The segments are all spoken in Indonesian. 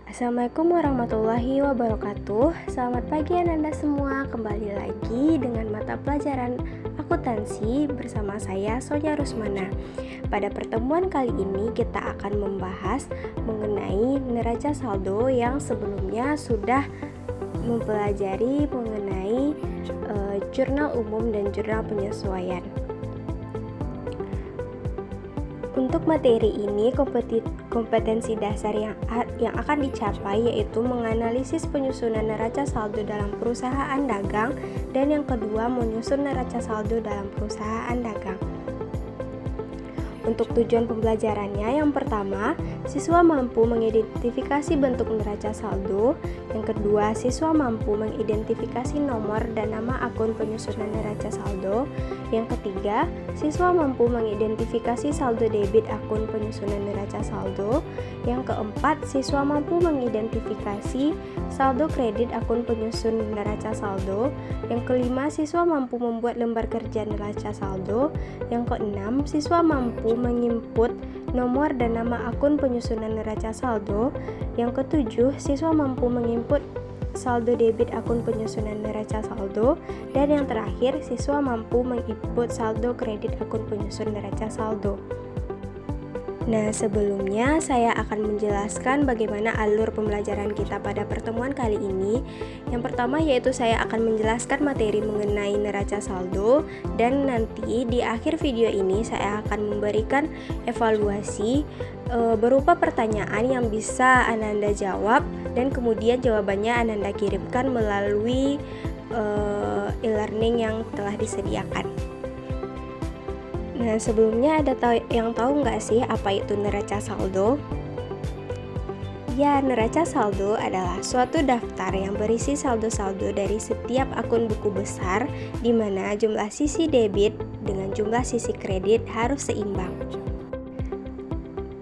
Assalamualaikum warahmatullahi wabarakatuh. Selamat pagi Ananda semua. Kembali lagi dengan mata pelajaran akuntansi bersama saya Sonya Rusmana. Pada pertemuan kali ini kita akan membahas mengenai neraca saldo yang sebelumnya sudah mempelajari mengenai jurnal umum dan jurnal penyesuaian. Untuk materi ini, kompetensi dasar yang akan dicapai yaitu menganalisis penyusunan neraca saldo dalam perusahaan dagang, dan yang kedua menyusun neraca saldo dalam perusahaan dagang. Untuk tujuan pembelajarannya, yang pertama, siswa mampu mengidentifikasi bentuk neraca saldo. Yang kedua, siswa mampu mengidentifikasi nomor dan nama akun penyusunan neraca saldo. Yang ketiga, siswa mampu mengidentifikasi saldo debit akun penyusunan neraca saldo. Yang keempat, siswa mampu mengidentifikasi saldo kredit akun penyusun neraca saldo. Yang kelima, siswa mampu membuat lembar kerja neraca saldo. Yang keenam, siswa mampu menginput nomor dan nama akun penyusunan neraca saldo. Yang ketujuh, siswa mampu menginput saldo debit akun penyusunan neraca saldo. Dan yang terakhir, siswa mampu menginput saldo kredit akun penyusun neraca saldo. Nah, sebelumnya saya akan menjelaskan bagaimana alur pembelajaran kita pada pertemuan kali ini. Yang pertama yaitu saya akan menjelaskan materi mengenai neraca saldo, dan nanti di akhir video ini saya akan memberikan evaluasi berupa pertanyaan yang bisa Ananda jawab, dan kemudian jawabannya Ananda kirimkan melalui e-learning yang telah disediakan. Nah, sebelumnya ada yang tahu nggak sih apa itu neraca saldo? Ya, neraca saldo adalah suatu daftar yang berisi saldo-saldo dari setiap akun buku besar, di mana jumlah sisi debit dengan jumlah sisi kredit harus seimbang.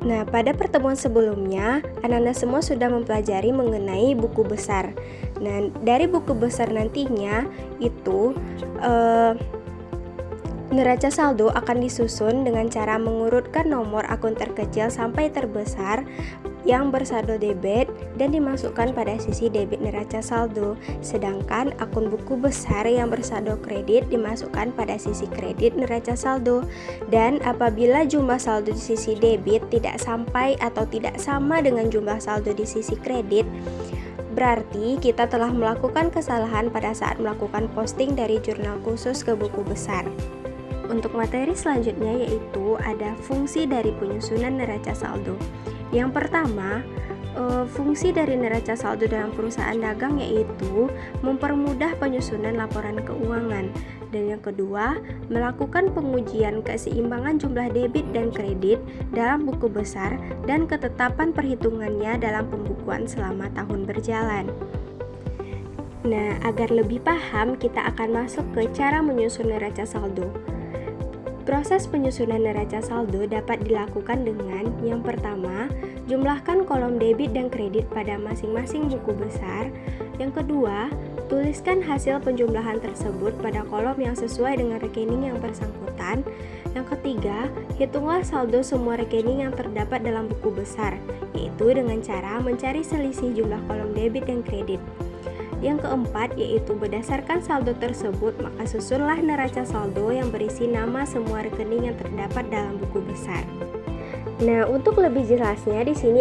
Nah, pada pertemuan sebelumnya, Ananda semua sudah mempelajari mengenai buku besar. Nah, dari buku besar nantinya itu neraca saldo akan disusun dengan cara mengurutkan nomor akun terkecil sampai terbesar yang bersaldo debit dan dimasukkan pada sisi debit neraca saldo, sedangkan akun buku besar yang bersaldo kredit dimasukkan pada sisi kredit neraca saldo. Dan apabila jumlah saldo di sisi debit tidak sampai atau tidak sama dengan jumlah saldo di sisi kredit, berarti kita telah melakukan kesalahan pada saat melakukan posting dari jurnal khusus ke buku besar. Untuk materi selanjutnya yaitu ada fungsi dari penyusunan neraca saldo. Yang pertama, fungsi dari neraca saldo dalam perusahaan dagang yaitu mempermudah penyusunan laporan keuangan. Dan yang kedua, melakukan pengujian keseimbangan jumlah debit dan kredit dalam buku besar dan ketetapan perhitungannya dalam pembukuan selama tahun berjalan. Nah, agar lebih paham, kita akan masuk ke cara menyusun neraca saldo. Proses penyusunan neraca saldo dapat dilakukan dengan yang pertama, jumlahkan kolom debit dan kredit pada masing-masing buku besar. Yang kedua, tuliskan hasil penjumlahan tersebut pada kolom yang sesuai dengan rekening yang bersangkutan. Yang ketiga, hitunglah saldo semua rekening yang terdapat dalam buku besar, yaitu dengan cara mencari selisih jumlah kolom debit dan kredit. Yang keempat yaitu berdasarkan saldo tersebut, maka susunlah neraca saldo yang berisi nama semua rekening yang terdapat dalam buku besar. Nah, untuk lebih jelasnya di sini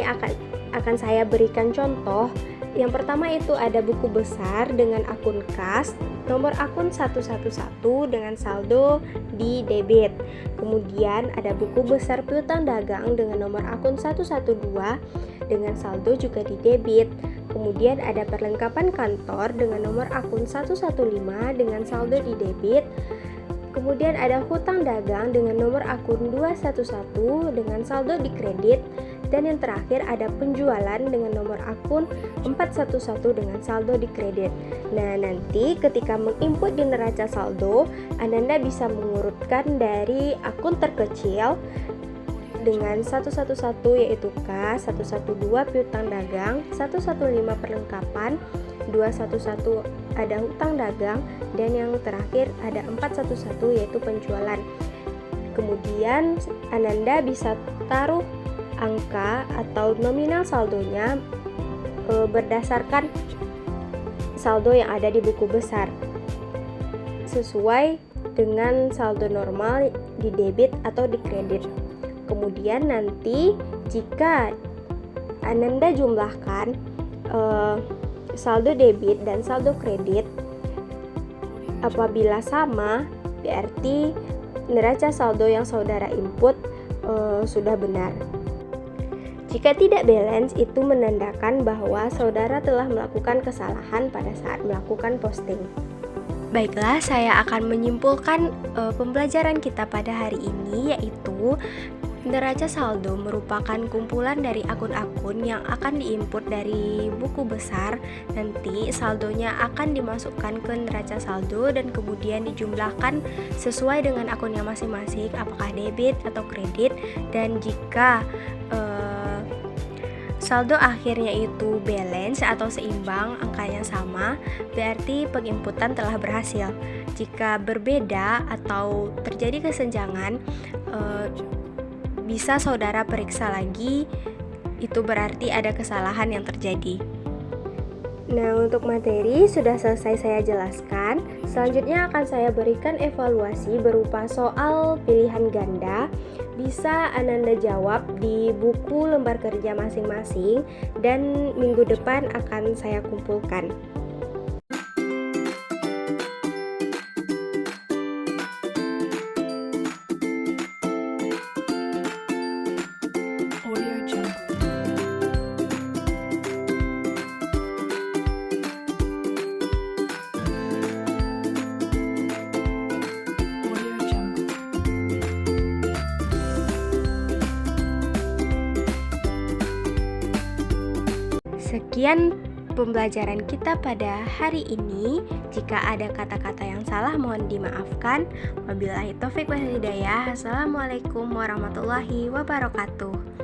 akan saya berikan contoh. Yang pertama itu ada buku besar dengan akun kas, nomor akun 111 dengan saldo di debit. Kemudian ada buku besar piutang dagang dengan nomor akun 112 dengan saldo juga di debit. Kemudian ada perlengkapan kantor dengan nomor akun 115 dengan saldo di debit. Kemudian ada hutang dagang dengan nomor akun 211 dengan saldo di kredit. Dan yang terakhir ada penjualan dengan nomor akun 411 dengan saldo di kredit. Nah, nanti ketika menginput di neraca saldo, Ananda bisa mengurutkan dari akun terkecil dengan 111 yaitu kas, 112 piutang dagang, 115 perlengkapan, 211 ada hutang dagang, dan yang terakhir ada 411 yaitu penjualan. Kemudian Ananda bisa taruh angka atau nominal saldonya berdasarkan saldo yang ada di buku besar, sesuai dengan saldo normal di debit atau di kredit. Kemudian nanti jika Ananda jumlahkan saldo debit dan saldo kredit, apabila sama, berarti neraca saldo yang saudara input sudah benar. Jika tidak balance, itu menandakan bahwa saudara telah melakukan kesalahan pada saat melakukan posting. Baiklah, saya akan menyimpulkan pembelajaran kita pada hari ini, yaitu neraca saldo merupakan kumpulan dari akun-akun yang akan diinput dari buku besar. Nanti saldonya akan dimasukkan ke neraca saldo dan kemudian dijumlahkan sesuai dengan akunnya masing-masing, apakah debit atau kredit. Dan jika saldo akhirnya itu balance atau seimbang, angkanya sama, berarti penginputan telah berhasil. Jika berbeda atau terjadi kesenjangan, bisa saudara periksa lagi, itu berarti ada kesalahan yang terjadi. Nah, untuk materi sudah selesai saya jelaskan. Selanjutnya akan saya berikan evaluasi berupa soal pilihan ganda. Bisa Ananda jawab di buku lembar kerja masing-masing dan minggu depan akan saya kumpulkan. Sekian pembelajaran kita pada hari ini. Jika ada kata-kata yang salah mohon dimaafkan. Wabillahi taufik wal hidayah. Assalamualaikum warahmatullahi wabarakatuh.